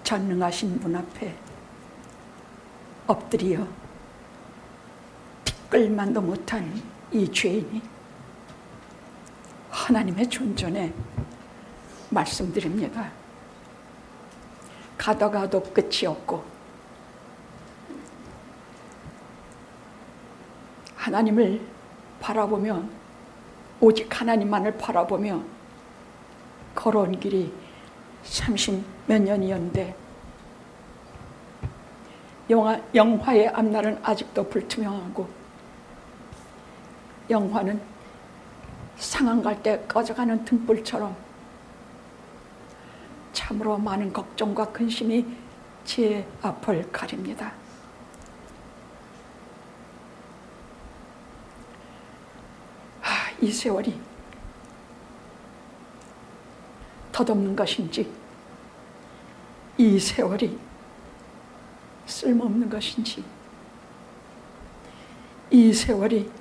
전능하신 분 앞에 엎드려 티끌만도 못한 이 죄인이 하나님의 존전에 말씀드립니다. 가다가도 끝이 없고 하나님을 바라보며 오직 하나님만을 바라보며 걸어온 길이 30몇 년이었는데 영화의 앞날은 아직도 불투명하고 영화는 상한 갈 때 꺼져가는 등불처럼 참으로 많은 걱정과 근심이 제 앞을 가립니다. 이 세월이 덧없는 것인지 이 세월이 쓸모없는 것인지 이 세월이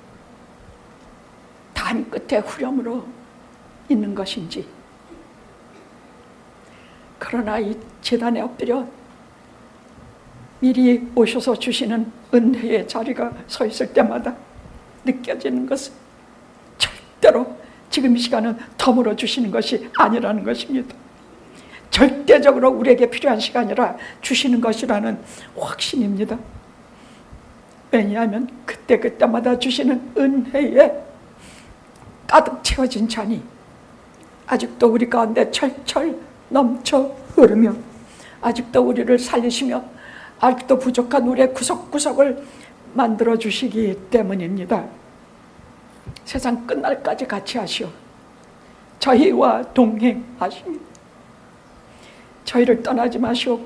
단 끝에 후렴으로 있는 것인지 그러나 이 제단에 엎드려 미리 오셔서 주시는 은혜의 자리가 서 있을 때마다 느껴지는 것은 절대로 지금 이 시간은 덤으로 주시는 것이 아니라는 것입니다. 절대적으로 우리에게 필요한 시간이라 주시는 것이라는 확신입니다. 왜냐하면 그때마다 주시는 은혜에 가득 채워진 잔이 아직도 우리 가운데 철철 넘쳐 흐르며 아직도 우리를 살리시며 아직도 부족한 우리의 구석구석을 만들어 주시기 때문입니다. 세상 끝날까지 같이 하시오. 저희와 동행하시오. 저희를 떠나지 마시오.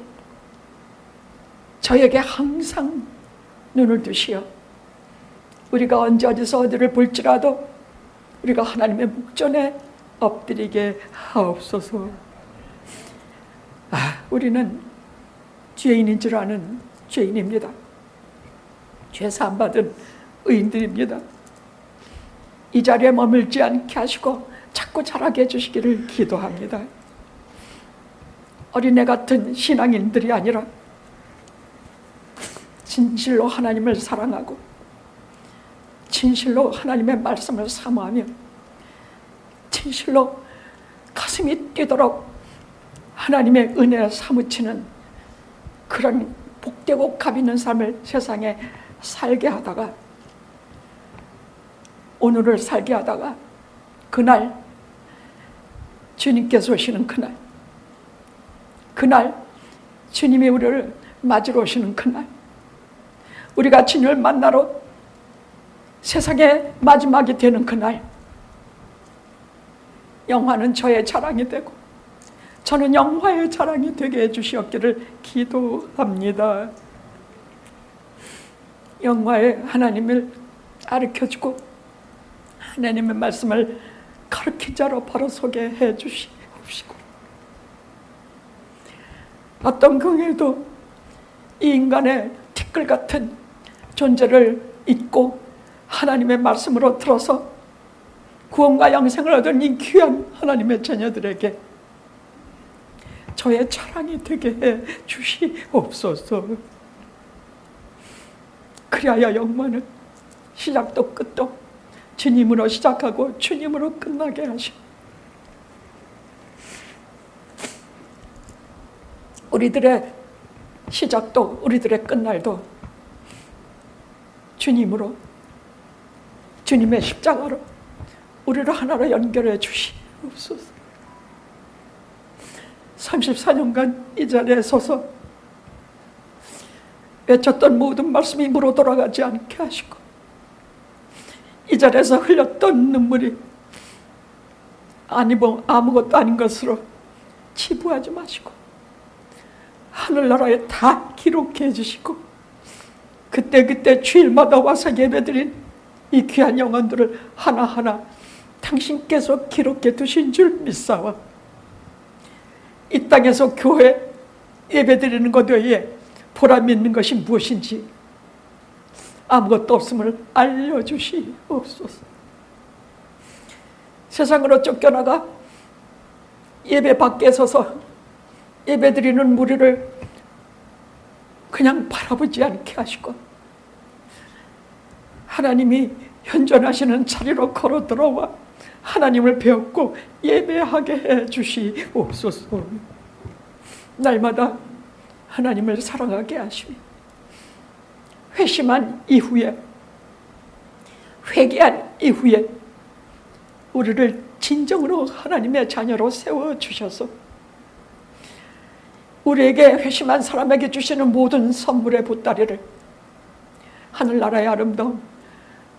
저에게 항상 눈을 두시오. 우리가 언제 어디서 어디를 볼지라도 우리가 하나님의 목전에 엎드리게 하옵소서. 우리는 죄인인 줄 아는 죄인입니다. 죄 사함 받은 의인들입니다. 이 자리에 머물지 않게 하시고 자꾸 자라게 해주시기를 기도합니다. 어린애 같은 신앙인들이 아니라 진실로 하나님을 사랑하고 진실로 하나님의 말씀을 사모하며 진실로 가슴이 뛰도록 하나님의 은혜에 사무치는 그런 복되고 값 있는 삶을 세상에 살게 하다가 오늘을 살게 하다가 그날 주님께서 오시는 그날 주님이 우리를 맞으러 오시는 그날 우리가 주님을 만나러 세상의 마지막이 되는 그날 영화는 저의 자랑이 되고 저는 영화의 자랑이 되게 해주시옵기를 기도합니다. 영화의 하나님을 가르쳐주고 하나님의 말씀을 가르친 자로 바로 서게 해주시옵시고 어떤 경우에도 이 인간의 티끌 같은 존재를 잊고 하나님의 말씀으로 들어서 구원과 영생을 얻은 이 귀한 하나님의 자녀들에게 저의 자랑이 되게 해 주시옵소서. 그리하여 영화는 시작도 끝도 주님으로 시작하고 주님으로 끝나게 하시오. 우리들의 시작도 우리들의 끝날도 주님으로 주님의 십자가로 우리를 하나로 연결해 주시옵소서. 34년간 이 자리에 서서 외쳤던 모든 말씀이 무로 돌아가지 않게 하시고 이 자리에서 흘렸던 눈물이 아무것도 아닌 것으로 치부하지 마시고 하늘나라에 다 기록해 주시고 그때 주일마다 와서 예배드린 이 귀한 영혼들을 하나하나 당신께서 기록해 두신 줄 믿사와 이 땅에서 교회 예배드리는 것 외에 보람 있는 것이 무엇인지 아무것도 없음을 알려주시옵소서. 세상으로 쫓겨나가 예배 밖에 서서 예배드리는 무리를 그냥 바라보지 않게 하시고 하나님이 현존하시는 자리로 걸어 들어와 하나님을 배웠고 예배하게 해 주시옵소서. 날마다 하나님을 사랑하게 하시며 회심한 이후에, 회개한 이후에 우리를 진정으로 하나님의 자녀로 세워주셔서 우리에게, 회심한 사람에게 주시는 모든 선물의 보따리를 하늘나라의 아름다움,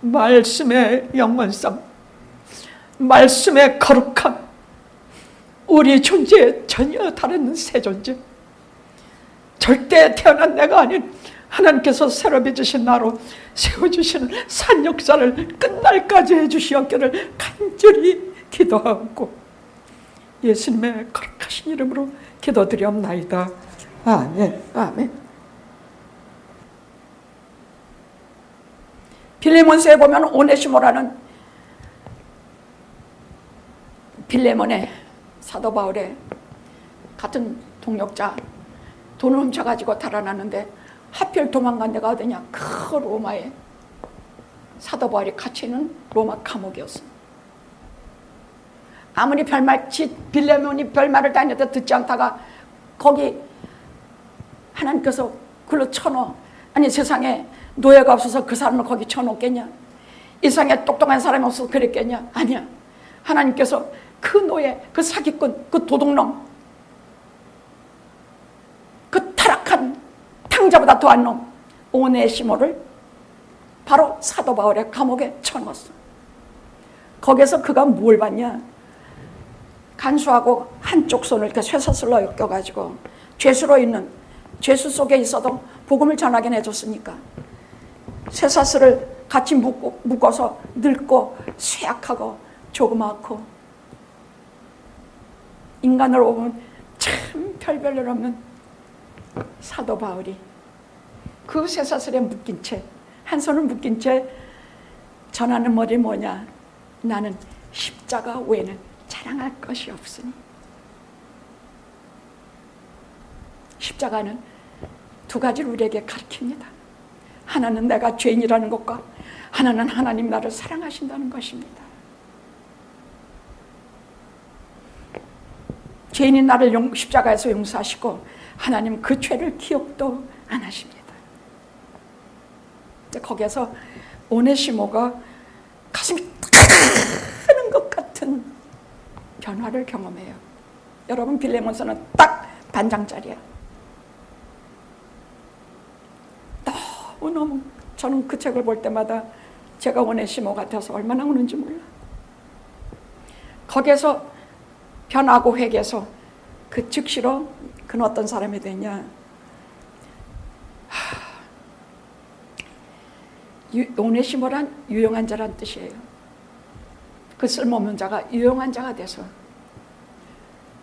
말씀의 영원성, 말씀의 거룩함, 우리 존재에 전혀 다른 새 존재, 절대 태어난 내가 아닌 하나님께서 새로 빚으신 나로 세워주시는 산 역사를 끝날까지 해주시옵기를 간절히 기도하고 예수님의 거룩하신 이름으로 기도드리옵나이다. 아멘. 아멘. 빌레몬서에 보면 오네시모라는 빌레몬의, 사도 바울의 같은 동역자, 돈을 훔쳐가지고 달아났는데 하필 도망간 데가 어디냐? 그 로마에 사도 바울이 갇혀 있는 로마 감옥이었어. 아무리 빌레몬이 별말을 다녀도 듣지 않다가 거기 하나님께서 글로 쳐넣어. 아니, 세상에 노예가 없어서 그 사람을 거기 쳐놓겠냐? 이 세상에 똑똑한 사람이 없어서 그랬겠냐? 아니야. 하나님께서 그 노예, 그 사기꾼, 그 도둑놈, 그 타락한 탕자보다 더한 놈 오네시모를 바로 사도 바울의 감옥에 쳐넣었어. 거기서 그가 뭘 봤냐? 간수하고 한쪽 손을 이렇게 쇠사슬로 엮여가지고 죄수로 있는, 죄수 속에 있어도 복음을 전하게 해줬으니까 쇠사슬을 같이 묶어서 늙고 쇠약하고 조그맣고 인간으로 보면 참 별별 없는 사도 바울이 그 쇠사슬에 묶인 채, 한 손을 묶인 채 전하는 말이 뭐냐? 나는 십자가 외에는 자랑할 것이 없으니. 십자가는 두 가지를 우리에게 가르칩니다. 하나는 내가 죄인이라는 것과 하나는 하나님 나를 사랑하신다는 것입니다. 죄인인 나를 십자가에서 용서하시고 하나님 그 죄를 기억도 안 하십니다. 거기에서 오네시모가 가슴이 타는 것 같은 변화를 경험해요. 여러분, 빌레몬서는 딱 반장짜리야. 너무너무 저는 그 책을 볼 때마다 제가 오네시모 같아서 얼마나 우는지 몰라. 거기에서 변하고 회개해서 그 즉시로 그는 어떤 사람이 되냐? 오네시모란 유용한 자란 뜻이에요. 그 쓸모없는 자가 유용한 자가 돼서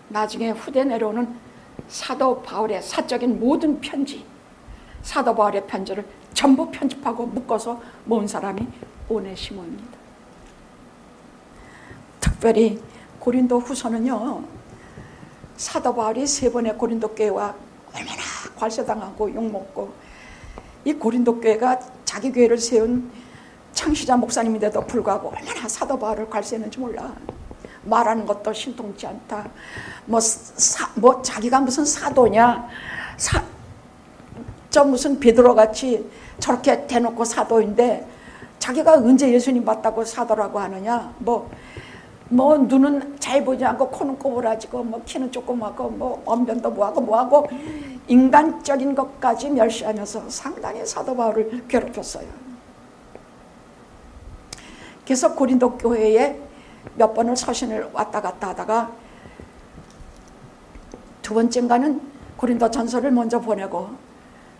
나중에 후대 내려오는 사도 바울의 사적인 모든 편지, 사도 바울의 편지를 전부 편집하고 묶어서 모은 사람이 오네시모입니다. 특별히 고린도 후서는요, 사도 바울이 3번의 고린도 교회와 얼마나 괄세당하고 욕먹고, 이 고린도 교회가 자기 교회를 세운 창시자 목사님인데도 불구하고 얼마나 사도 바울을 괄세했는지 몰라. 말하는 것도 신통치 않다. 뭐 자기가 무슨 사도냐? 저 무슨 베드로 같이 저렇게 대놓고 사도인데 자기가 언제 예수님 봤다고 사도라고 하느냐? 뭐 눈은 잘 보지 않고 코는 꼬부라지고 뭐 키는 조그맣고 뭐 언변도 뭐하고 인간적인 것까지 멸시하면서 상당히 사도 바울을 괴롭혔어요. 그래서 고린도 교회에 몇 번을 서신을 왔다 갔다 하다가 두 번째인가는 고린도 전서를 먼저 보내고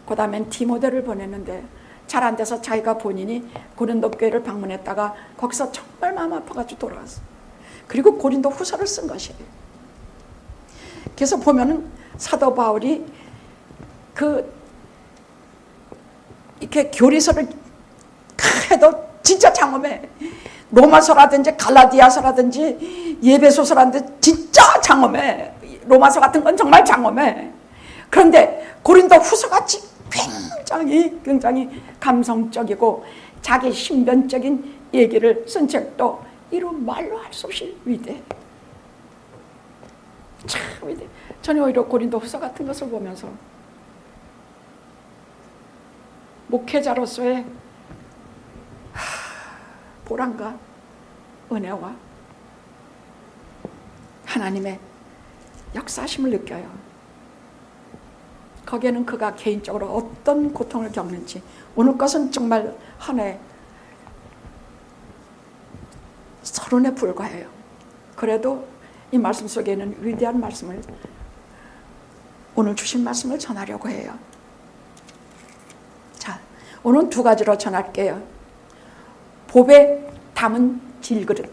그 다음엔 디모데를 보냈는데 잘 안 돼서 자기가 본인이 고린도 교회를 방문했다가 거기서 정말 마음 아파가지고 돌아왔어. 그리고 고린도 후서를 쓴 것이에요. 그래서 보면은 사도 바울이 이렇게 교리서를 해도 진짜 장엄해. 로마서라든지 갈라디아서라든지 예배소서라든지 진짜 장엄해. 로마서 같은 건 정말 장엄해. 그런데 고린도 후서같이 굉장히 감성적이고 자기 신변적인 얘기를 쓴 책도 이런 말로 할 수 없이 위대해. 참 위대해. 저는 오히려 고린도 후서 같은 것을 보면서 목회자로서의 보람과 은혜와 하나님의 역사심을 느껴요. 거기에는 그가 개인적으로 어떤 고통을 겪는지, 오늘 것은 정말 하나의 서론에 불과해요. 그래도 이 말씀 속에는 위대한 말씀을, 오늘 주신 말씀을 전하려고 해요. 자, 오늘은 두 가지로 전할게요. 보배 담은 질그릇,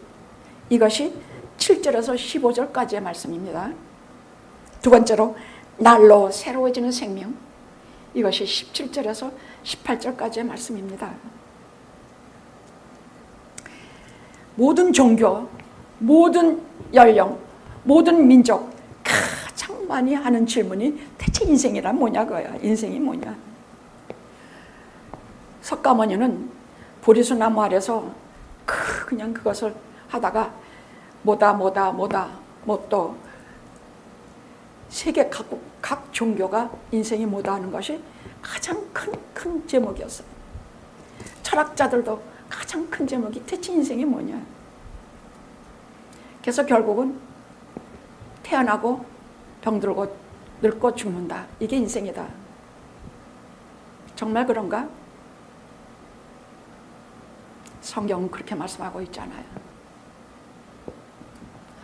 이것이 7절에서 15절까지의 말씀입니다. 두 번째로 날로 새로워지는 생명, 이것이 17절에서 18절까지의 말씀입니다. 모든 종교, 모든 연령, 모든 민족 가장 많이 하는 질문이 대체 인생이란 뭐냐 거야. 인생이 뭐냐. 석가모니는 보리수나무 아래서 그냥 그것을 하다가 또 세계 각 종교가 인생이 뭐다 하는 것이 가장 큰 제목이었어요. 철학자들도 가장 큰 제목이 대체 인생이 뭐냐. 그래서 결국은 태어나고 병들고 늙고 죽는다. 이게 인생이다. 정말 그런가? 성경은 그렇게 말씀하고 있잖아요.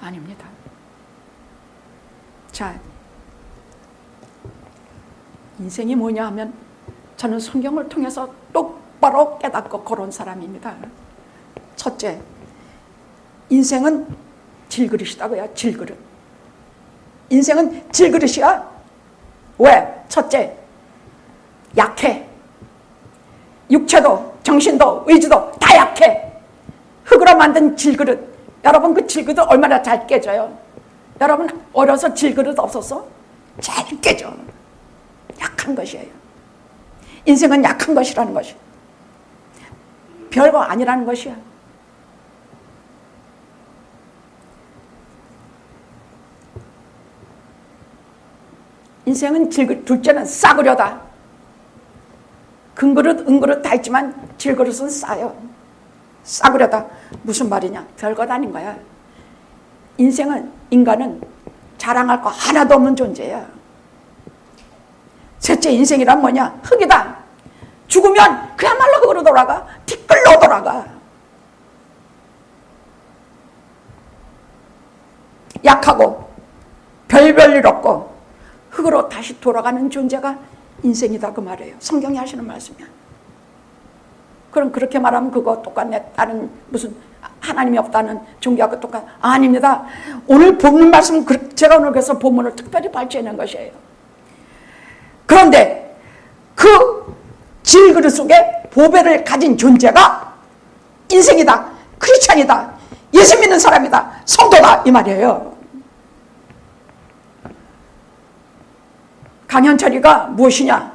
아닙니다. 자, 인생이 뭐냐 하면 저는 성경을 통해서 똑바로 깨닫고 걸어온 사람입니다. 첫째, 인생은 질그릇이다고요. 질그릇. 인생은 질그릇이야. 왜? 첫째, 약해. 육체도 정신도 의지도 다 약해. 흙으로 만든 질그릇. 여러분 그 질그릇 얼마나 잘 깨져요. 여러분 어려서 질그릇 없었어? 잘 깨져. 약한 것이에요. 인생은 약한 것이라는 것이 별거 아니라는 것이야. 인생은 질그릇. 둘째는 싸구려다. 금그릇 은그릇 다 있지만 질그릇은 싸요. 싸구려다. 무슨 말이냐? 별것 아닌 거야. 인간은 자랑할 거 하나도 없는 존재야. 셋째, 인생이란 뭐냐? 흙이다. 죽으면 그야말로 흙으로 돌아가. 티끌로 돌아가. 약하고 별별 일 없고 흙으로 다시 돌아가는 존재가 인생이다 그 말이에요. 성경이 하시는 말씀이야. 그럼 그렇게 말하면 그거 똑같네. 다른 무슨 하나님이 없다는 종교하고 똑같. 아닙니다. 오늘 본문 말씀, 제가 오늘 그래서 본문을 특별히 발췌해낸 것이에요. 그런데 그 질그릇 속에 보배를 가진 존재가 인생이다. 크리스찬이다. 예수 믿는 사람이다. 성도다. 이 말이에요. 강현철이가 무엇이냐?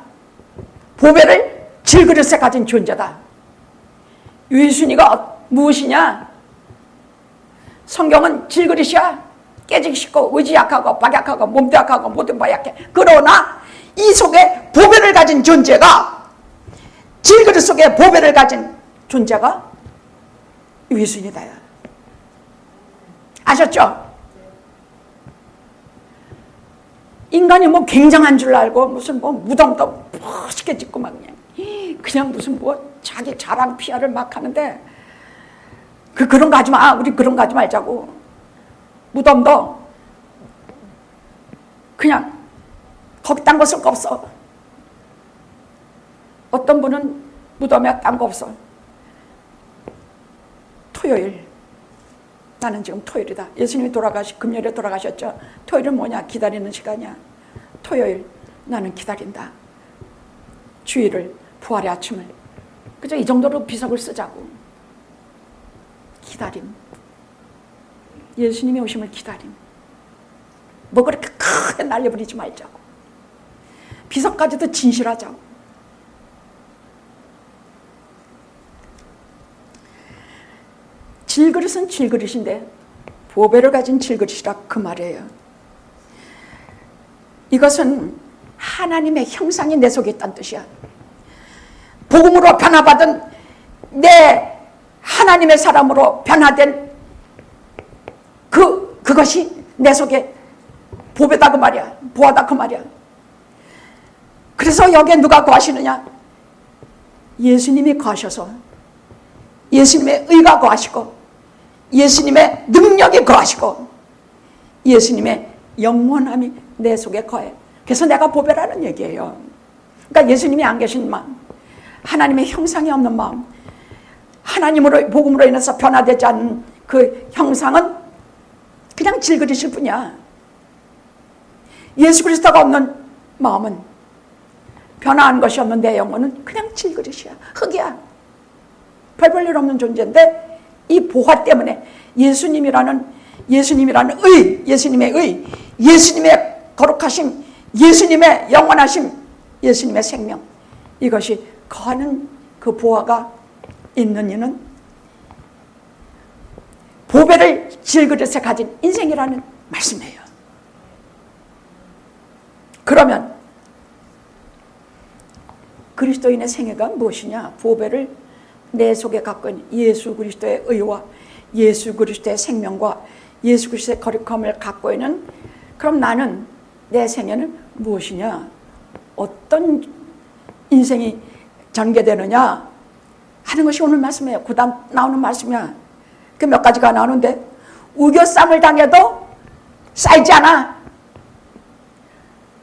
보배를 질그릇에 가진 존재다. 유희순이가 무엇이냐? 성경은 질그릇이야. 깨지기 쉽고 의지 약하고 박약하고 몸도 약하고 모든 바 약해. 그러나 이 속에 보배를 가진 존재가, 질그릇 속에 보배를 가진 존재가 유희순이다. 아셨죠? 인간이 뭐 굉장한 줄 알고 무슨 뭐 무덤도 멋있게 짓고 막 그냥 무슨 뭐 자기 자랑 PR을 막 하는데 그런 거 하지 마. 우리 그런 거 하지 말자고. 무덤도 그냥 거기 딴 거 쓸 거 없어. 어떤 분은 무덤에 딴 거 없어. 토요일. 나는 지금 토요일이다. 예수님이 금요일에 돌아가셨죠. 토요일은 뭐냐? 기다리는 시간이야. 토요일 나는 기다린다. 주일을, 부활의 아침을. 그죠? 이 정도로 비석을 쓰자고. 기다림. 예수님이 오심을 기다림. 뭐 그렇게 크게 날려버리지 말자고. 비석까지도 진실하자고. 질그릇은 질그릇인데 보배를 가진 질그릇이라 그 말이에요. 이것은 하나님의 형상이 내 속에 있다는 뜻이야. 복음으로 변화받은 내 하나님의 사람으로 변화된 그것이 내 속에 보배다 그 말이야. 보화다 그 말이야. 그래서 여기에 누가 거하시느냐? 예수님이 거하셔서 예수님의 의가 거하시고 예수님의 능력이 거하시고 예수님의 영원함이 내 속에 거해. 그래서 내가 보배라는 얘기예요. 그러니까 예수님이 안 계신 마음, 하나님의 형상이 없는 마음, 하나님으로 복음으로 인해서 변화되지 않는 그 형상은 그냥 질그릇일 뿐이야. 예수 그리스도가 없는 마음은, 변화한 것이 없는 내 영혼은 그냥 질그릇이야. 흙이야. 별 볼 일 없는 존재인데 이 보화 때문에 예수님이라는 의, 예수님의 의, 예수님의 거룩하심, 예수님의 영원하심, 예수님의 생명, 이것이 거하는 그 보화가 있는 이는 보배를 질그릇에 가진 인생이라는 말씀이에요. 그러면 그리스도인의 생애가 무엇이냐? 보배를 내 속에 갖고 있는 예수 그리스도의 의와 예수 그리스도의 생명과 예수 그리스도의 거룩함을 갖고 있는, 그럼 나는, 내 생애는 무엇이냐? 어떤 인생이 전개되느냐 하는 것이 오늘 말씀이에요. 그 다음 나오는 말씀이야. 그 몇 가지가 나오는데, 우겨쌈을 당해도 쌓이지 않아.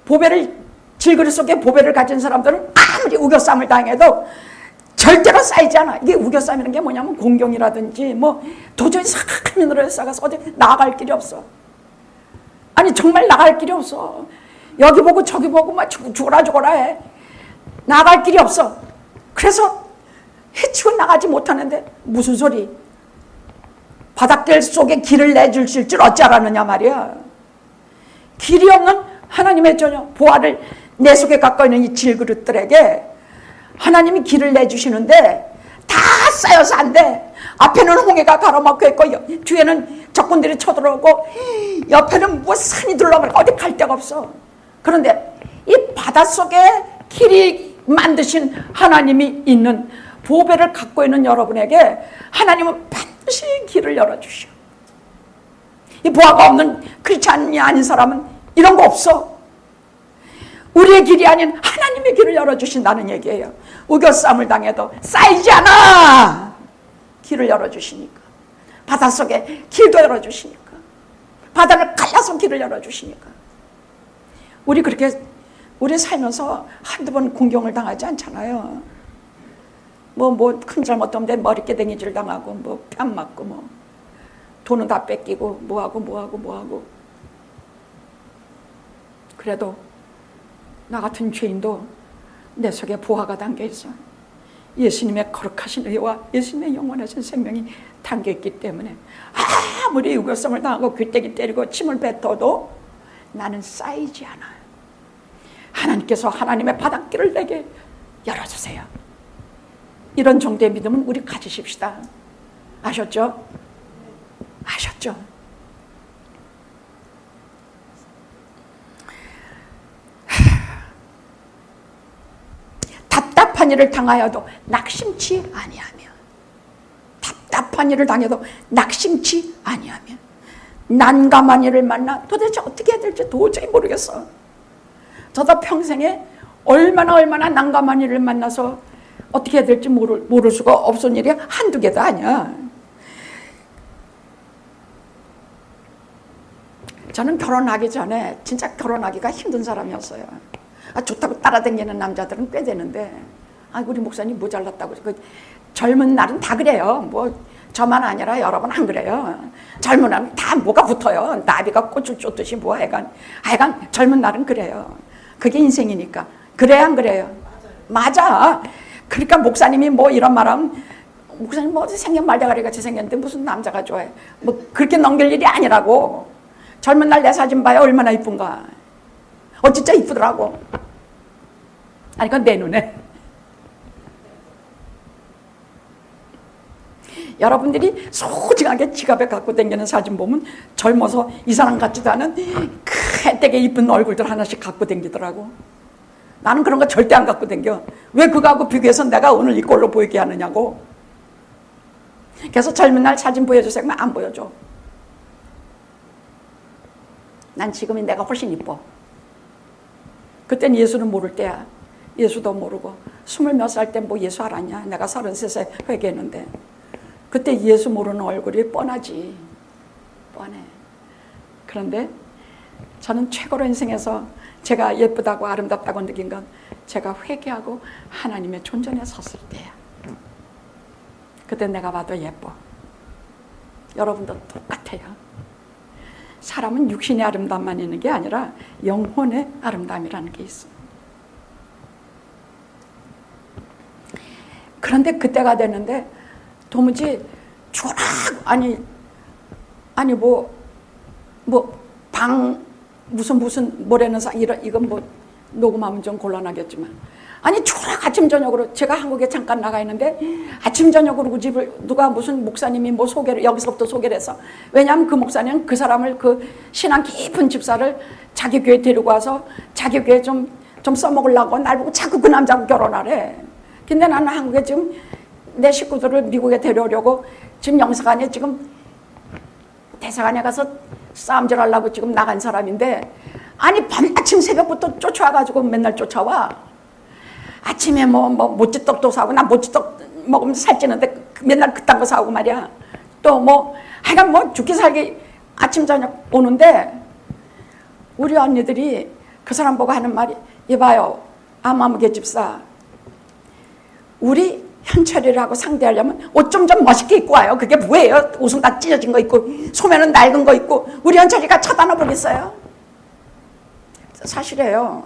보배를, 질그릇 속에 보배를 가진 사람들은 아무리 우겨쌈을 당해도 절대로 쌓이지 않아. 이게 우겨쌈이라는 게 뭐냐면 공경이라든지 뭐 도저히 산으로 쌓아서 어디 나아갈 길이 없어. 아니 정말 나갈 길이 없어. 여기 보고 저기 보고 막 죽어라 해. 나갈 길이 없어. 그래서 헤치고 나가지 못하는데 무슨 소리? 바닷길 속에 길을 내주실 줄 어찌 알았느냐 말이야. 길이 없는 하나님의 전혀 보화를 내 속에 갖고 있는 이 질그릇들에게 하나님이 길을 내주시는데 다 쌓여서 안 돼. 앞에는 홍해가 가로막혀 있고 뒤에는 적군들이 쳐들어오고 옆에는 뭐 산이 둘러버리고 어디 갈 데가 없어. 그런데 이 바닷속에 길이 만드신 하나님이 있는 보배를 갖고 있는 여러분에게 하나님은 반드시 길을 열어주셔. 이 보화가 없는 크리스찬이 아닌 사람은 이런 거 없어. 우리의 길이 아닌 하나님의 길을 열어주신다는 얘기예요. 우겨쌈을 당해도 쌓이지 않아. 길을 열어주시니까. 바닷속에 길도 열어주시니까. 바다를 갈라서 길을 열어주시니까. 우리 그렇게 우리 살면서 한두 번 공경을 당하지 않잖아요. 뭐 큰 잘못 없는데 머리깨댕이질 당하고 뭐 뺨 맞고 뭐 돈은 다 뺏기고 뭐하고 그래도 나 같은 죄인도 내 속에 보화가 담겨있어. 예수님의 거룩하신 의와 예수님의 영원하신 생명이 담겨있기 때문에 아무리 유교성을 당하고 귀때기 때리고 침을 뱉어도 나는 쌓이지 않아. 하나님께서 하나님의 바닷길을 내게 열어주세요. 이런 정도의 믿음은 우리 가지십시다. 아셨죠? 아셨죠? 답답한 일을 당하여도 낙심치 아니하며, 답답한 일을 당해도 낙심치 아니하며, 난감한 일을 만나 도대체 어떻게 해야 될지 도저히 모르겠어. 저도 평생에 얼마나 난감한 일을 만나서 어떻게 해야 될지 모를 수가 없은 일이 한두 개도 아니야. 저는 결혼하기 전에 진짜 결혼하기가 힘든 사람이었어요. 좋다고 따라다니는 남자들은 꽤 되는데, 우리 목사님 모자랐다고. 젊은 날은 다 그래요. 뭐 저만 아니라 여러분 안 그래요. 젊은 날은 다 뭐가 붙어요. 나비가 꽃을 쫓듯이 뭐 하여간 젊은 날은 그래요. 그게 인생이니까. 그래야 안 그래요? 맞아. 그러니까 목사님이 뭐 이런 말하면, 목사님 뭐 생긴 말대가리 같이 생겼는데 무슨 남자가 좋아해. 뭐 그렇게 넘길 일이 아니라고. 젊은 날 내 사진 봐요. 얼마나 이쁜가. 진짜 이쁘더라고. 아니, 그건 내 눈에. 여러분들이 소중하게 지갑에 갖고 다니는 사진 보면 젊어서 이 사람 같지도 않은 그 되게 이쁜 얼굴들 하나씩 갖고 다니더라고. 나는 그런 거 절대 안 갖고 다녀. 왜 그거하고 비교해서 내가 오늘 이 꼴로 보이게 하느냐고. 그래서 젊은 날 사진 보여주세요. 그러면 안 보여줘. 난 지금이 내가 훨씬 이뻐. 그땐 예수는 모를 때야. 예수도 모르고 20몇 살 때 뭐 예수 알았냐. 내가 33세 회개했는데 그때 예수 모르는 얼굴이 뻔하지. 뻔해. 그런데 저는 최고로 인생에서 제가 예쁘다고 아름답다고 느낀 건 제가 회개하고 하나님의 존전에 섰을 때야. 그때 내가 봐도 예뻐. 여러분도 똑같아요. 사람은 육신의 아름다움만 있는 게 아니라 영혼의 아름다움이라는 게 있어. 그런데 그때가 됐는데 도무지 초락 아니 방 무슨 뭐라는 이건 뭐 녹음하면 좀 곤란하겠지만 아니 초락 아침 저녁으로 제가 한국에 잠깐 나가 있는데 아침 저녁으로 그 집을 누가 무슨 목사님이 뭐 소개를 여기서부터 소개를 해서 왜냐하면 그 목사님은 그 사람을 그 신앙 깊은 집사를 자기 교회 데리고 와서 자기 교회 좀 써먹으려고 날 보고 자꾸 그 남자하고 결혼하래. 근데 나는 한국에 지금 내 식구들을 미국에 데려오려고 지금 영사관에 지금 대사관에 가서 싸움질 하려고 지금 나간 사람인데 아니 밤아침 새벽부터 쫓아와가지고 맨날 쫓아와. 아침에 뭐 모찌떡도 사고 나 모찌떡 먹으면 살찌는데 맨날 그딴 거 사오고 말이야. 또 뭐 하여간 뭐 죽기 살기 아침 저녁 오는데 우리 언니들이 그 사람 보고 하는 말이 이봐요 아마무개 집사 우리 현철이라고 상대하려면 옷 좀 멋있게 입고 와요. 그게 뭐예요? 옷은 다 찢어진 거 있고 소매는 낡은 거 있고 우리 현철이가 쳐다나 보겠어요? 사실이에요.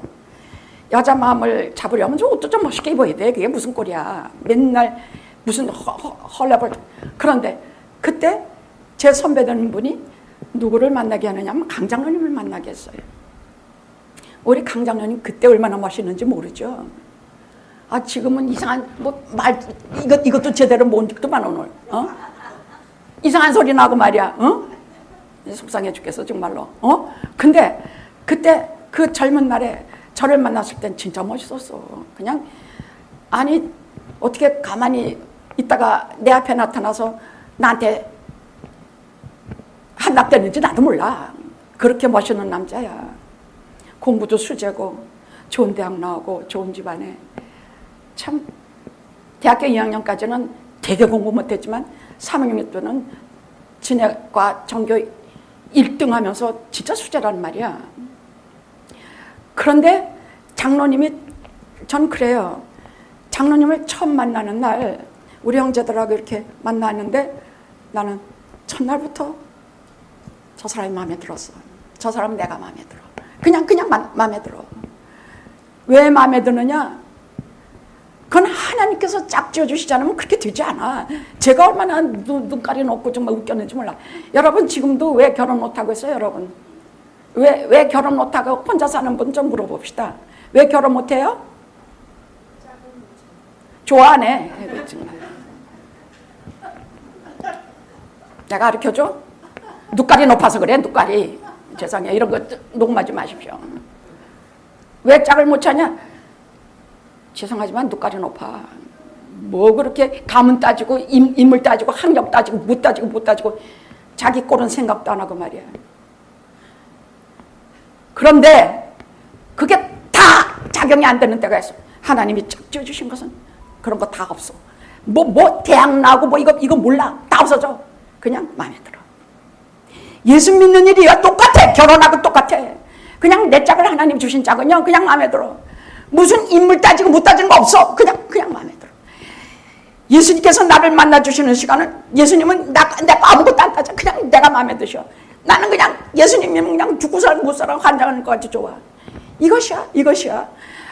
여자 마음을 잡으려면 좀 옷도 좀 멋있게 입어야 돼. 그게 무슨 꼴이야. 맨날 무슨 헐레벌. 그런데 그때 제 선배되는 분이 누구를 만나게 하느냐면 강장로님을 만나게 했어요. 우리 강장로님 그때 얼마나 멋있는지 모르죠. 지금은 이상한 이것도 제대로 못 읽더만 오늘. 이상한 소리 나고 말이야. 속상해 죽겠어 정말로. 근데 그때 그 젊은 날에 저를 만났을 땐 진짜 멋있었어. 그냥 아니 어떻게 가만히 있다가 내 앞에 나타나서 나한테 한납되는지 나도 몰라. 그렇게 멋있는 남자야. 공부도 수재고 좋은 대학 나오고 좋은 집안에 참 대학교 2학년까지는 되게 공부 못했지만 3학년 때는 진해과 전교 1등 하면서 진짜 수재란 말이야. 그런데 장로님이 전 그래요. 장로님을 처음 만나는 날 우리 형제들하고 이렇게 만났는데 나는 첫날부터 저 사람이 마음에 들었어. 저 사람은 내가 마음에 들어. 그냥 마음에 들어. 왜 마음에 드느냐? 그건 하나님께서 짝지어 주시지 않으면 그렇게 되지 않아. 제가 얼마나 눈깔이 높고 정말 웃겼는지 몰라. 여러분 지금도 왜 결혼 못하고 있어요? 여러분 왜 결혼 못하고 혼자 사는 분 좀 물어봅시다. 왜 결혼 못해요? 좋아하네. 내가 가르쳐줘? 눈깔이 높아서 그래. 눈깔이. 죄송해요. 이런 거 녹음하지 마십시오. 왜 짝을 못 찾냐? 죄송하지만 눈깔이 높아. 뭐 그렇게 가문 따지고 인물 따지고 학력 따지고 못 따지고 자기 꼴은 생각도 안 하고 말이야. 그런데 그게 다 작용이 안 되는 때가 있어. 하나님이 짝지어 주신 것은 그런 거 다 없어. 뭐 대학 나오고 뭐 이거 몰라. 다 없어져. 그냥 마음에 들어. 예수 믿는 일이야 똑같아. 결혼하고 똑같아. 그냥 내 짝을 하나님 주신 짝은요 그냥 마음에 들어. 무슨 인물 따지고 못 따지는 거 없어. 그냥 마음에 들어. 예수님께서 나를 만나 주시는 시간은 예수님은 내가 아무것도 안 따져. 그냥 내가 마음에 드셔. 나는 그냥 예수님이면 그냥 죽고 살고 못 살아 환장하는 것 같이 좋아. 이것이야.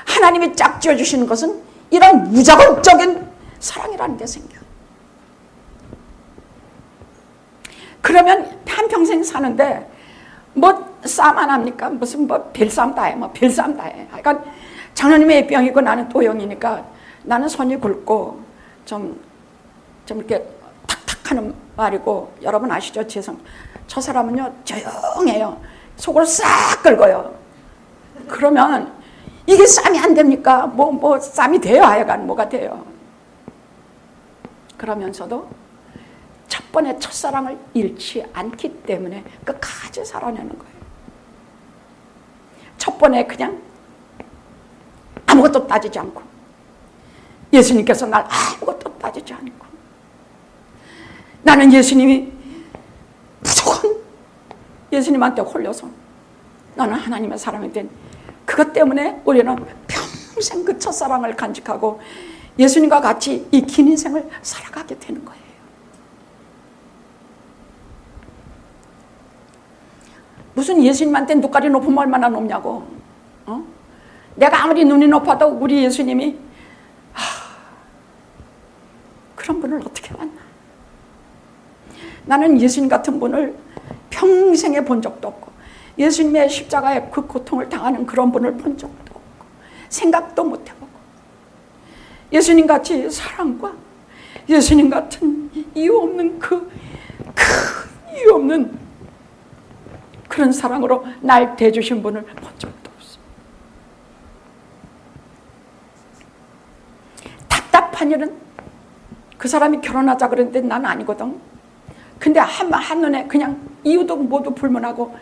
하나님이 짝지어 주시는 것은 이런 무자본적인 사랑이라는 게 생겨. 그러면 한평생 사는데 뭐 싸움 안 합니까? 무슨 뭐 별싸움 다 해. 뭐 별싸움 다 해. 그러니까 장로님이 A병이고 나는 O형이니까 나는 손이 굵고 좀 이렇게 탁탁 하는 말이고, 여러분 아시죠? 저 사람은요 조용해요. 속을 싹 긁어요. 그러면 이게 싸움이 안 됩니까? 뭐 싸움이 돼요. 하여간 뭐가 돼요. 그러면서도 첫 번의 첫사랑을 잃지 않기 때문에 끝까지 살아내는 거예요. 첫 번에 그냥 아무것도 따지지 않고, 예수님께서 날 아무것도 따지지 않고, 나는 예수님이 무조건 예수님한테 홀려서 나는 하나님의 사람이 된 그것 때문에 우리는 평생 그 첫사랑을 간직하고 예수님과 같이 이 긴 인생을 살아가게 되는 거예요. 무슨 예수님한테 눈깔이 높으면 얼마나 높냐고. 내가 아무리 눈이 높아도 우리 예수님이 그런 분을 어떻게 만나. 나는 예수님 같은 분을 평생에 본 적도 없고, 예수님의 십자가의 그 고통을 당하는 그런 분을 본 적도 없고, 생각도 못 해보고, 예수님 같이 사랑과 예수님 같은 이유 없는 이유 없는 그런 사랑으로 날 대주신 분을 본 적도 없어. 답답한 일은 그 사람이 결혼하자 그랬는데 난 아니거든. 근데 한눈에 그냥 이유도 모두 불문하고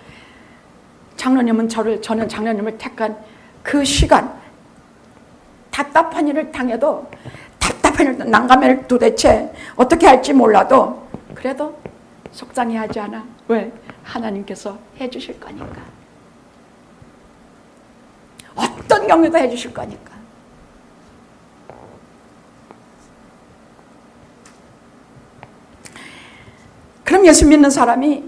저는 장로님을 택한 그 시간, 답답한 일을 당해도, 답답한 일, 난감을 도대체 어떻게 할지 몰라도 그래도 속상해하지 않아. 왜? 하나님께서 해주실 거니까. 어떤 경우도 해주실 거니까. 그럼 예수 믿는 사람이,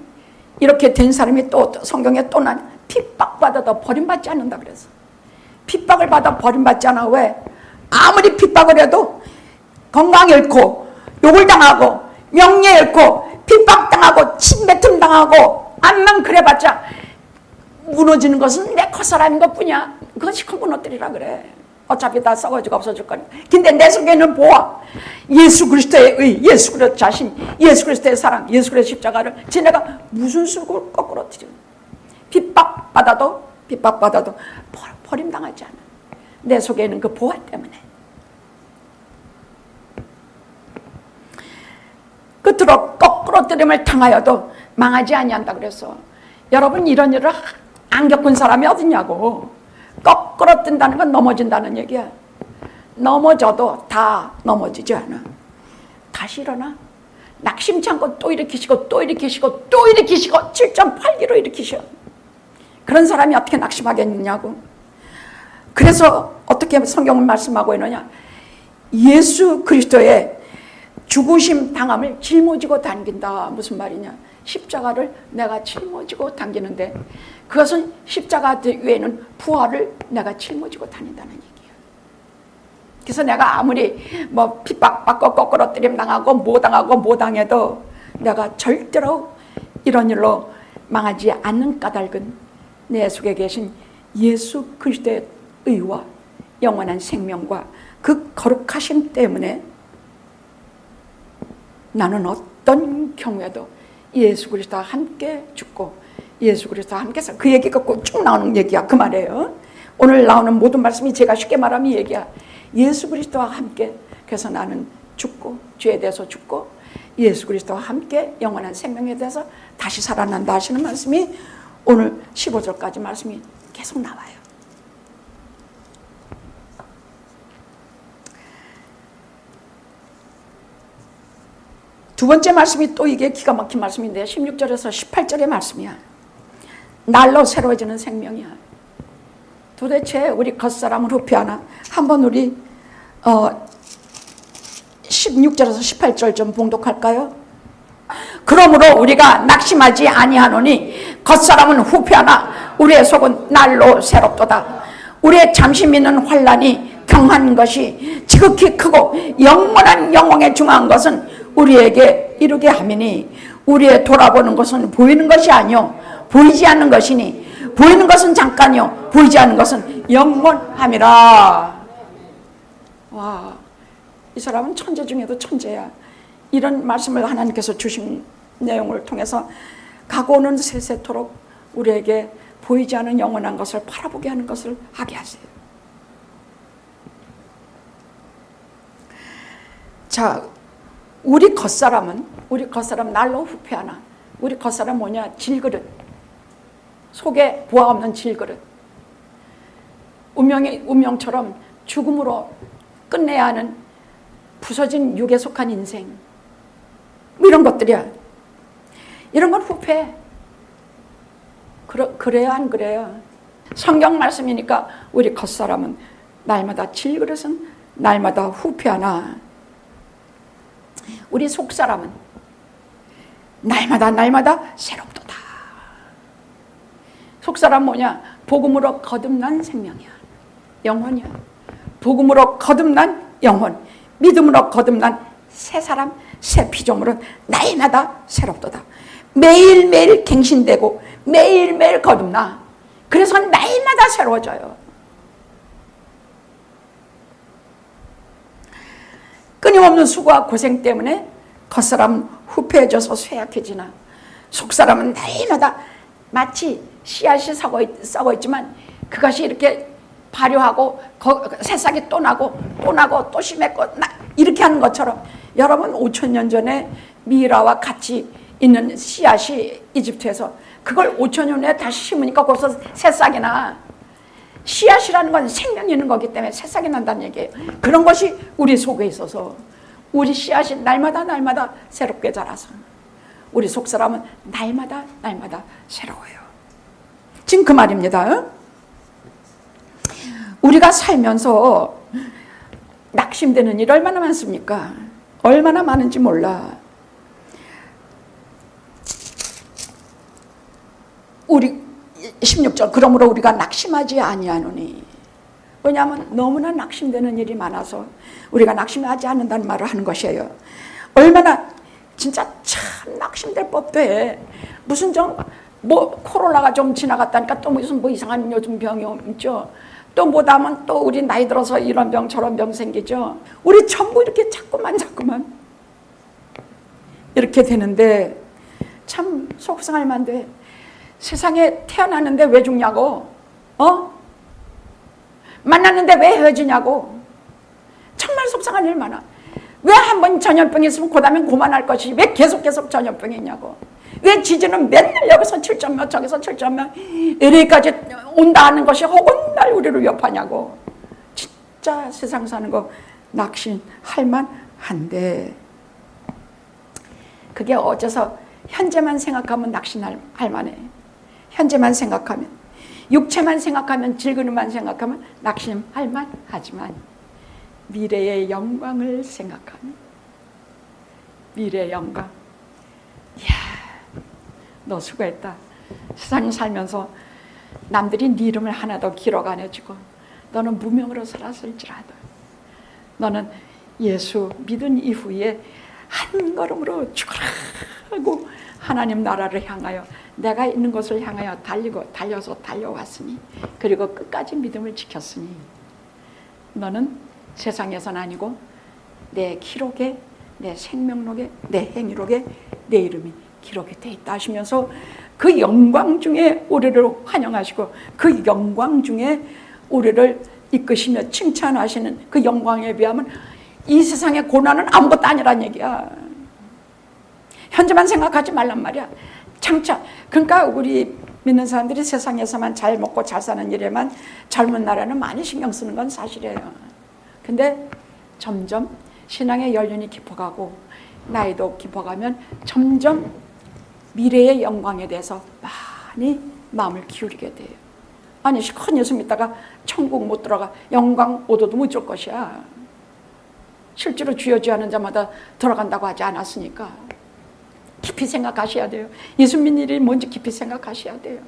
이렇게 된 사람이 또 성경에 또 난 핍박받아도 버림받지 않는다 그래서. 핍박을 받아 버림받지 않아. 왜? 아무리 핍박을 해도 건강 잃고 욕을 당하고 명예 잃고 핍박당하고 침뱉음 당하고 암만 그래봤자 무너지는 것은 내 컷사람인 것뿐이야. 그것이 큰 무너뜨리라 그래. 어차피 다 썩어지고 없어질 거니까. 근데 내 속에는 보아, 예수 그리스도의 의, 예수 그리스도 자신, 예수 그리스도의 사랑, 예수 그리스도의 십자가를 지내가 무슨 수고 거꾸로 들여. 핍박받아도 버림당하지 않아. 내 속에 있는 그 보아 때문에. 끝으로 거꾸로 뜨림을 당하여도 망하지 아니한다 그래서. 여러분, 이런 일을 안 겪은 사람이 어딨냐고. 거꾸로 뜬다는 건 넘어진다는 얘기야. 넘어져도 다 넘어지지 않아. 다시 일어나. 낙심치 않고 또 일으키시고 또 일으키시고 또 일으키시고 7.8기로 일으키셔. 그런 사람이 어떻게 낙심하겠느냐고. 그래서 어떻게 성경을 말씀하고 있느냐. 예수 그리스도의 죽으심 당함을 짊어지고 당긴다. 무슨 말이냐. 십자가를 내가 짊어지고 당기는데, 그것은 십자가 외에는 부활을 내가 짊어지고 다닌다는 얘기야. 그래서 내가 아무리 뭐 핍박받고 거꾸로 뜨림 당하고 뭐 당해도 내가 절대로 이런 일로 망하지 않는 까닭은 내 속에 계신 예수 그리스도의 의와 영원한 생명과 그 거룩하심 때문에 나는 어떤 경우에도 예수 그리스도와 함께 죽고 예수 그리스도와 함께 살. 그 얘기가 꼭 쭉 나오는 얘기야. 그 말이에요. 오늘 나오는 모든 말씀이 제가 쉽게 말하면 이 얘기야. 예수 그리스도와 함께. 그래서 나는 죽고 죄에 대해서 죽고 예수 그리스도와 함께 영원한 생명에 대해서 다시 살아난다 하시는 말씀이 오늘 15절까지 말씀이 계속 나와요. 두 번째 말씀이 또 이게 기가 막힌 말씀인데 16절에서 18절의 말씀이야. 날로 새로워지는 생명이야. 도대체 우리 겉사람을 후피하나? 한번 우리 16절에서 18절 좀 봉독할까요? 그러므로 우리가 낙심하지 아니하노니 겉사람은 후피하나 우리의 속은 날로 새롭도다. 우리의 잠시 믿는 환난이 경한 것이 지극히 크고 영원한 영광에 중요한 것은 우리에게 이르게 하미니 우리의 돌아보는 것은 보이는 것이 아니요 보이지 않는 것이니 보이는 것은 잠깐이요 보이지 않는 것은 영원함이라. 와, 이 사람은 천재 중에도 천재야. 이런 말씀을 하나님께서 주신 내용을 통해서 가고는 세세토록 우리에게 보이지 않는 영원한 것을 바라보게 하는 것을 하게 하세요. 자, 우리 겉사람 날로 후패하나. 우리 겉사람 뭐냐? 질그릇. 속에 보아 없는 질그릇. 운명처럼 죽음으로 끝내야 하는 부서진 육에 속한 인생. 뭐 이런 것들이야. 이런 건 후패. 그래요, 안 그래요? 성경 말씀이니까 우리 겉사람은 날마다 질그릇은 날마다 후패하나. 우리 속사람은 날마다 새롭도다. 속사람 뭐냐? 복음으로 거듭난 생명이야. 영혼이야. 복음으로 거듭난 영혼, 믿음으로 거듭난 새 사람, 새 피조물은 날마다 새롭도다. 매일매일 갱신되고 매일매일 거듭나. 그래서 날마다 새로워져요. 끊임없는 수고와 고생 때문에 겉사람은 후패해져서 쇠약해지나 속사람은 날마다 마치 씨앗이 썩어 있지만 그것이 이렇게 발효하고 새싹이 또 나고 또 심했고 이렇게 하는 것처럼 여러분 5,000년 전에 미라와 같이 있는 씨앗이 이집트에서 그걸 5,000년 후에 다시 심으니까 거기서 새싹이 나. 씨앗이라는 건 생명이 있는 거기 때문에 새싹이 난다는 얘기예요. 그런 것이 우리 속에 있어서 우리 씨앗이 날마다 새롭게 자라서 우리 속사람은 날마다 새로워요. 지금 그 말입니다. 우리가 살면서 낙심되는 일 얼마나 많습니까? 얼마나 많은지 몰라. 우리 16절 그러므로 우리가 낙심하지 아니하노니. 왜냐하면 너무나 낙심되는 일이 많아서 우리가 낙심하지 않는다는 말을 하는 것이에요. 얼마나 진짜 참 낙심될 법도 해. 무슨 코로나가 좀 지나갔다니까 또 무슨 이상한 요즘 병이 있죠. 또 뭐다면 또 우리 나이 들어서 이런 병 저런 병 생기죠. 우리 전부 이렇게 자꾸만 이렇게 되는데 참 속상할 만돼. 세상에 태어났는데 왜 죽냐고. 만났는데 왜 헤어지냐고. 정말 속상한 일 많아. 왜 한 번 전염병이 있으면 그 다음엔 고만할 것이 왜 계속 전염병이 있냐고. 왜 지진은 맨날 여기서 7.몇 저기서 7.몇 LA까지 온다 하는 것이 허군날 우리를 위협하냐고. 진짜 세상 사는 거 낙심할 만한데 그게 어째서 현재만 생각하면 낙심할 만해. 현재만 생각하면 육체만 생각하면 질그릇만 생각하면 낙심할 만하지만 미래의 영광을 생각하면 미래의 영광. 이야, 너 수고했다. 세상 살면서 남들이 네 이름을 하나도 기록 안 해주고 너는 무명으로 살았을지라도 너는 예수 믿은 이후에 한 걸음으로 죽어라 하고 하나님 나라를 향하여 내가 있는 곳을 향하여 달려서 달려왔으니 그리고 끝까지 믿음을 지켰으니 너는 세상에선 아니고 내 기록에 내 생명록에 내 행위록에 내 이름이 기록이 돼 있다 하시면서 그 영광 중에 우리를 환영하시고 그 영광 중에 우리를 이끄시며 칭찬하시는 그 영광에 비하면 이 세상의 고난은 아무것도 아니란 얘기야. 현재만 생각하지 말란 말이야. 장차. 그러니까 우리 믿는 사람들이 세상에서만 잘 먹고 잘 사는 일에만 젊은 날에는 많이 신경 쓰는 건 사실이에요. 근데 점점 신앙의 연륜이 깊어가고 나이도 깊어가면 점점 미래의 영광에 대해서 많이 마음을 기울이게 돼요. 아니 큰 예수 믿다가 천국 못 들어가 영광 오도도 못 줄 것이야. 실제로 주여주하는 자마다 들어간다고 하지 않았으니까 깊이 생각하셔야 돼요. 예수 믿는 일이 뭔지 깊이 생각하셔야 돼요.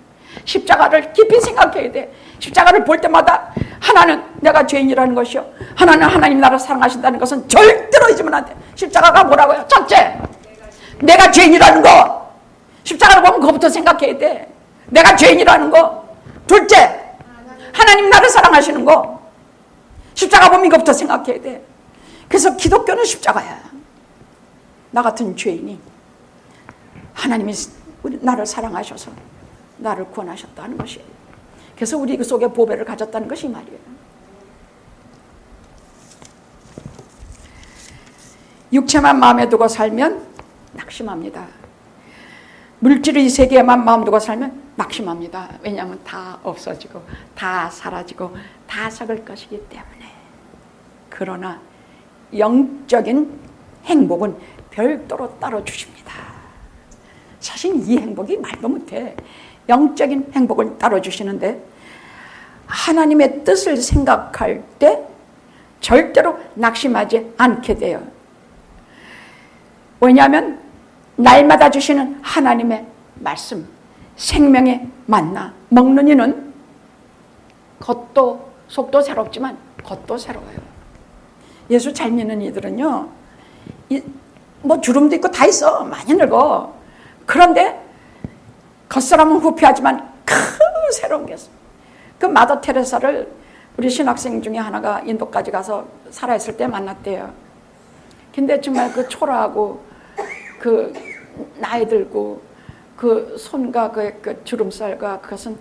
십자가를 깊이 생각해야 돼. 십자가를 볼 때마다 하나는 내가 죄인이라는 것이요, 하나는 하나님 나라를 사랑하신다는 것은 절대로 잊으면 안 돼. 십자가가 뭐라고요? 첫째, 내가 죄인이라는 거. 십자가를 보면 그것부터 생각해야 돼. 내가 죄인이라는 거. 둘째, 하나님 나를 사랑하시는 거. 십자가 보면 이것부터 생각해야 돼. 그래서 기독교는 십자가야. 나 같은 죄인이 하나님이 나를 사랑하셔서 나를 구원하셨다는 것이에요. 그래서 우리 그 속에 보배를 가졌다는 것이 말이에요. 육체만 마음에 두고 살면 낙심합니다. 물질의 세계에만 마음 두고 살면 낙심합니다. 왜냐하면 다 없어지고 다 사라지고 다 썩을 것이기 때문에. 그러나 영적인 행복은 별도로 따로 주십니다. 사실 이 행복이 말도 못해. 영적인 행복을 따로 주시는데 하나님의 뜻을 생각할 때 절대로 낙심하지 않게 돼요. 왜냐하면 날마다 주시는 하나님의 말씀, 생명의 만나 먹는 이는 겉도 속도 새롭지만 겉도 새로워요. 예수 잘 믿는 이들은요, 뭐 주름도 있고 다 있어. 많이 늙어. 그런데 겉사람은 후피하지만 큰 새로운 게 있어. 그 마더 테레사를 우리 신학생 중에 하나가 인도까지 가서 살아있을 때 만났대요. 근데 정말 그 초라하고 그 나이 들고 그 손과 그 주름살과 그것은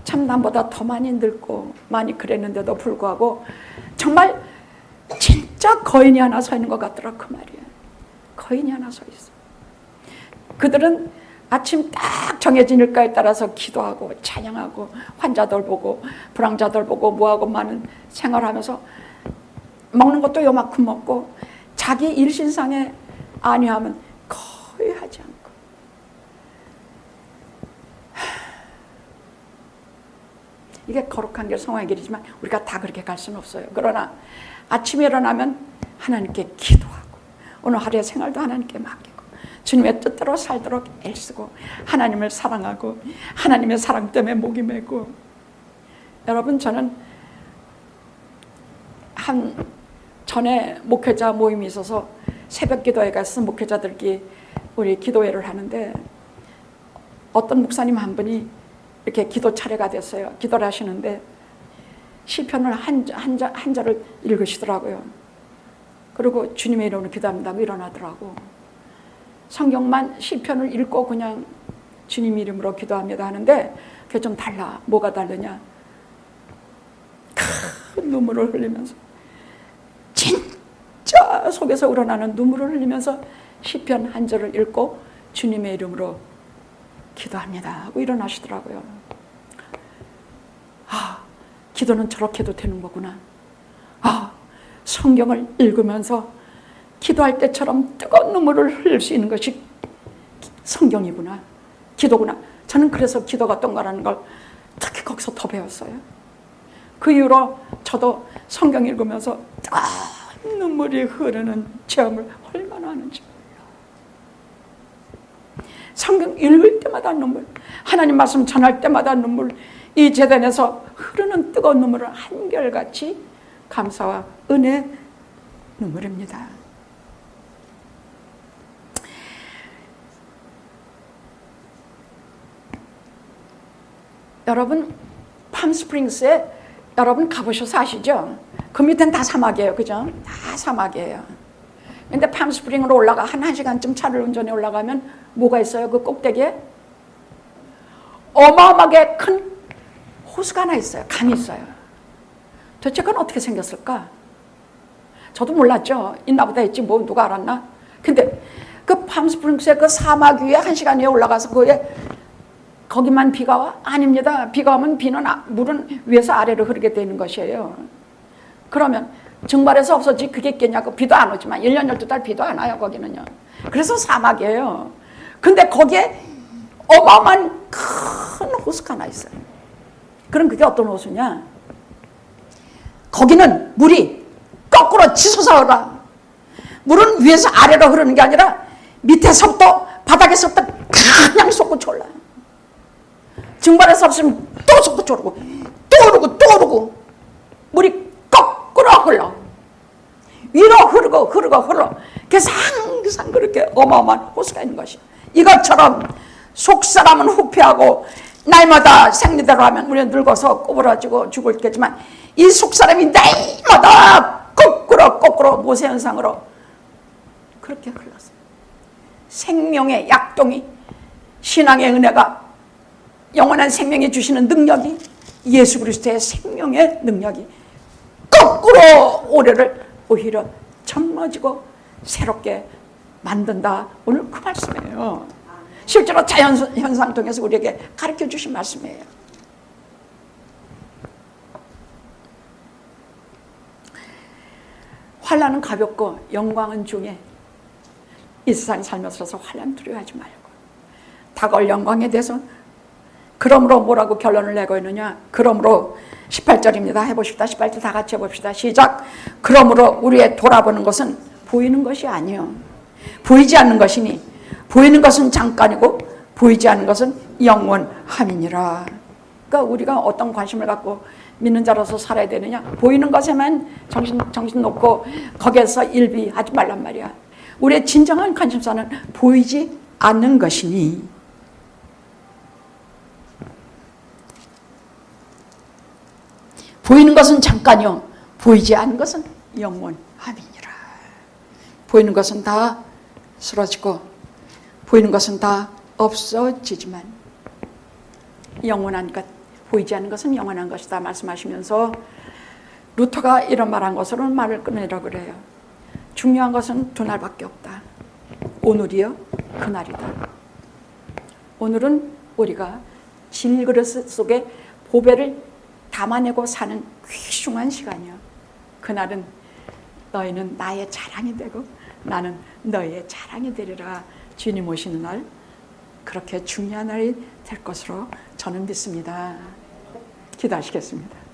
참 남보다 더 많이 늙고 많이 그랬는데도 불구하고 정말 진짜 거인이 하나 서 있는 것 같더라 그 말이에요. 거인이 하나 서 있어. 그들은 아침 딱 정해진 일과에 따라서 기도하고 찬양하고 환자들 보고 불황자들 보고 뭐하고 많은 생활하면서 먹는 것도 요만큼 먹고 자기 일신상에 안위하면 거의 하지 않고. 이게 거룩한 길, 성화의 길이지만 우리가 다 그렇게 갈 수는 없어요. 그러나 아침에 일어나면 하나님께 기도하고 오늘 하루의 생활도 하나님께 맡기고 주님의 뜻대로 살도록 애쓰고 하나님을 사랑하고 하나님의 사랑 때문에 목이 메고. 여러분, 저는 전에 목회자 모임이 있어서 새벽 기도회 가서 목회자들끼리 우리 기도회를 하는데 어떤 목사님 한 분이 이렇게 기도 차례가 됐어요. 기도를 하시는데 시편을 한 절을 읽으시더라고요. 그리고 주님의 이름으로 기도합니다 하고 일어나더라고. 성경만 시편을 읽고 그냥 주님 이름으로 기도합니다 하는데 그게 좀 달라. 뭐가 다르냐? 큰 눈물을 흘리면서 진짜 속에서 우러나는 눈물을 흘리면서 시편 한 절을 읽고 주님의 이름으로 기도합니다 하고 일어나시더라고요. 아, 기도는 저렇게 해도 되는 거구나. 아, 성경을 읽으면서 기도할 때처럼 뜨거운 눈물을 흘릴 수 있는 것이 성경이구나, 기도구나. 저는 그래서 기도가 동거라는 걸 특히 거기서 더 배웠어요. 그 이후로 저도 성경 읽으면서 눈물이 흐르는 체험을 얼마나 하는지 몰라. 성경 읽을 때마다 눈물, 하나님 말씀 전할 때마다 눈물, 이 제단에서 흐르는 뜨거운 눈물은 한결같이 감사와 은혜 눈물입니다. 여러분, 팜스프링스에 여러분 가보셔서 아시죠? 그 밑엔 다 사막이에요. 그죠? 다 사막이에요. 근데 팜스프링으로 올라가 한 1시간쯤 차를 운전해 올라가면 뭐가 있어요? 그 꼭대기에 어마어마하게 큰 호수가 하나 있어요. 강이 있어요. 도대체 그건 어떻게 생겼을까? 저도 몰랐죠. 있나보다 했지 뭐 누가 알았나? 근데 그 팜스프링스의 그 사막 위에 1시간 위에 올라가서 거기만 비가 와? 아닙니다. 비가 오면 물은 위에서 아래로 흐르게 되는 것이에요. 그러면 증발해서 없어지 그게 있겠냐고. 비도 안 오지만 1년 12달 비도 안 와요 거기는요. 그래서 사막이에요. 근데 거기에 어마어마한 큰 호수가 하나 있어요. 그럼 그게 어떤 호수냐? 거기는 물이 거꾸로 치솟아 올라. 물은 위에서 아래로 흐르는 게 아니라 밑에서부터 바닥에서부터 그냥 솟구쳐 올라요. 증발해서 없으면 또 솟구쳐 오르고 또 오르고 또 오르고 물이 거꾸로 흘러. 위로 흐르고 그래서 항상 그렇게 어마어마한 호수가 있는 것이. 이것처럼 속사람은 후피하고 날마다 생리대로 하면 우리는 늙어서 꼬부라지고 죽을겠지만 이 속사람이 날마다 거꾸로 모세현상으로 그렇게 흘렀어요. 생명의 약동이, 신앙의 은혜가, 영원한 생명이 주시는 능력이, 예수 그리스도의 생명의 능력이 거꾸로 올해를 오히려 젊어지고 새롭게 만든다. 오늘 그 말씀이에요. 실제로 자연현상 통해서 우리에게 가르쳐 주신 말씀이에요. 환난은 가볍고 영광은 중에 이 세상 살면서 환난 두려워하지 말고 다가올 영광에 대해서 그러므로 뭐라고 결론을 내고 있느냐. 그러므로 18절입니다. 해보십시다. 18절 다 같이 해봅시다. 시작. 그러므로 우리의 돌아보는 것은 보이는 것이 아니요 보이지 않는 것이니 보이는 것은 잠깐이고 보이지 않는 것은 영원함이니라. 그러니까 우리가 어떤 관심을 갖고 믿는 자로서 살아야 되느냐. 보이는 것에만 정신 놓고 거기에서 일비하지 말란 말이야. 우리의 진정한 관심사는 보이지 않는 것이니 보이는 것은 잠깐이요 보이지 않는 것은 영원함이니라. 보이는 것은 다 쓰러지고 보이는 것은 다 없어지지만 영원한 것, 보이지 않는 것은 영원한 것이다 말씀하시면서 루터가 이런 말한 것으로는 말을 끊으라고 그래요. 중요한 것은 두 날밖에 없다. 오늘이요 그날이다. 오늘은 우리가 진그릇 속에 보배를 담아내고 사는 귀중한 시간이요. 그날은 너희는 나의 자랑이 되고 나는 너희의 자랑이 되리라. 주님 오시는 날 그렇게 중요한 날이 될 것으로 저는 믿습니다. 기도하시겠습니다.